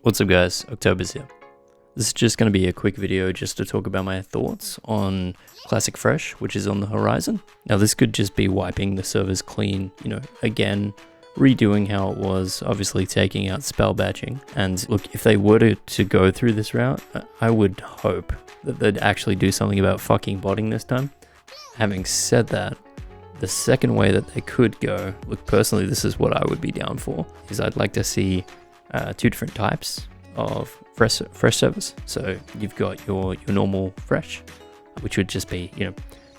What's up guys, October's here. This is just going to be a quick video just to talk about my thoughts on Classic Fresh, which is on the horizon. Now this could just be wiping the servers clean, again, redoing how it was, obviously taking out spell batching. And look, if they were to go through this route, I would hope that they'd actually do something about fucking botting this time. Having said that, the second way that they could go, look, personally, this is what I would be down for, is I'd like to see two different types of fresh servers. So you've got your normal fresh, which would just be,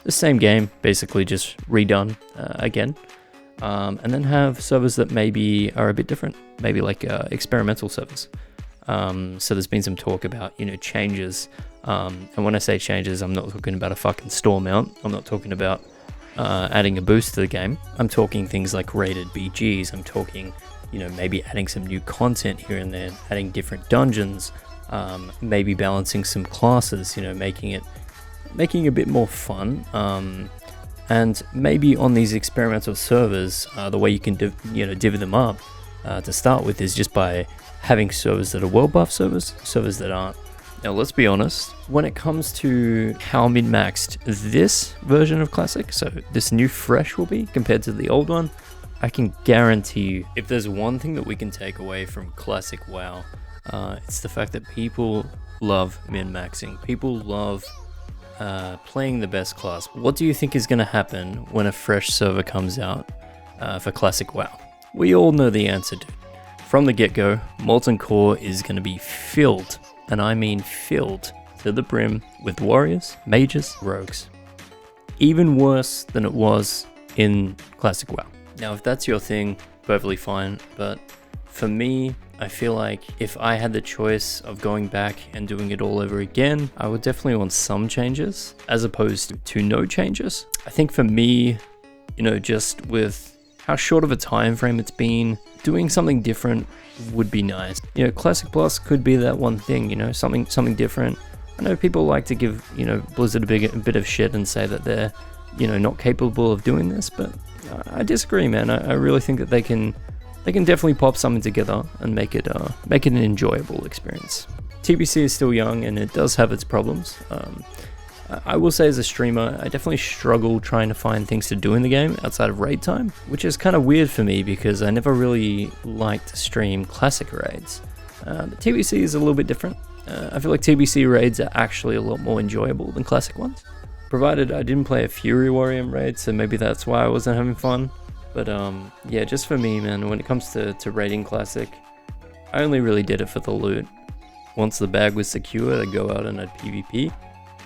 the same game, basically just redone again. And then have servers that maybe are a bit different, maybe like experimental servers. So there's been some talk about, changes. And when I say changes, I'm not talking about a fucking store mount. I'm not talking about adding a boost to the game. I'm talking things like rated BGs. I'm talking, maybe adding some new content here and there, adding different dungeons, maybe balancing some classes, making it a bit more fun. And maybe on these experimental servers, the way you can divvy them up to start with is just by having servers that are world buff servers that aren't. Now let's be honest, when it comes to how min-maxed this version of Classic, so this new Fresh will be compared to the old one, I can guarantee you, if there's one thing that we can take away from Classic WoW, it's the fact that people love min-maxing. People love playing the best class. What do you think is going to happen when a fresh server comes out for Classic WoW? We all know the answer, dude. From the get-go, Molten Core is going to be filled, and I mean filled to the brim with warriors, mages, rogues. Even worse than it was in Classic WoW. Now, if that's your thing, perfectly fine, but for me, I feel like if I had the choice of going back and doing it all over again, I would definitely want some changes as opposed to no changes. I think for me, just with how short of a time frame it's been, doing something different would be nice. Classic Plus could be that one thing, something different. I know people like to give, Blizzard a bit of shit and say that they're, not capable of doing this, but I disagree, man. I really think that they can definitely pop something together and make it an enjoyable experience. TBC is still young and it does have its problems. I will say as a streamer, I definitely struggle trying to find things to do in the game outside of raid time, which is kind of weird for me because I never really liked to stream classic raids. But TBC is a little bit different. I feel like TBC raids are actually a lot more enjoyable than classic ones. Provided I didn't play a Fury Warrior raid, so maybe that's why I wasn't having fun. But yeah, just for me, man, when it comes to raiding Classic, I only really did it for the loot. Once the bag was secure, I'd go out and I'd PvP.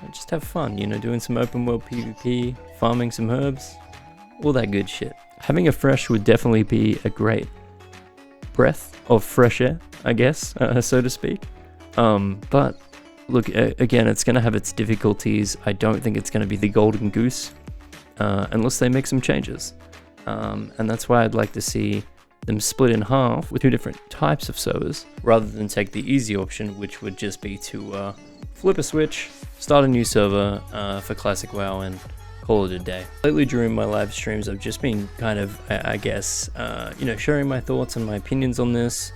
I'd just have fun, doing some open world PvP, farming some herbs, all that good shit. Having a fresh would definitely be a great breath of fresh air, I guess, so to speak. But look, again, it's going to have its difficulties. I don't think it's going to be the golden goose unless they make some changes. And that's why I'd like to see them split in half with two different types of servers rather than take the easy option, which would just be to flip a switch, start a new server for Classic WoW and call it a day. Lately during my live streams, I've just been kind of, I guess, sharing my thoughts and my opinions on this.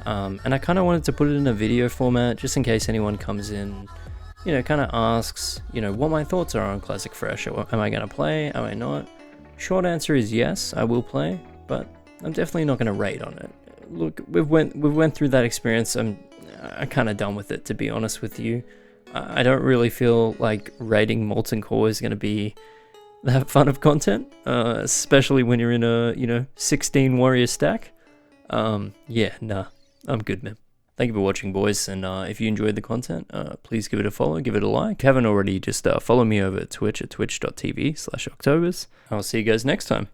And I kind of wanted to put it in a video format just in case anyone comes in, kind of asks, what my thoughts are on Classic Fresh. Am I going to play? Am I not? Short answer is yes, I will play, but I'm definitely not going to raid on it. Look, we've went through that experience. I'm kind of done with it, to be honest with you. I don't really feel like raiding Molten Core is going to be that fun of content, especially when you're in a 16 warrior stack. Yeah, nah. I'm good, man. Thank you for watching, boys, and if you enjoyed the content, please give it a follow, give it a like. If you haven't already, just follow me over at Twitch at twitch.tv/Octobers. I'll see you guys next time.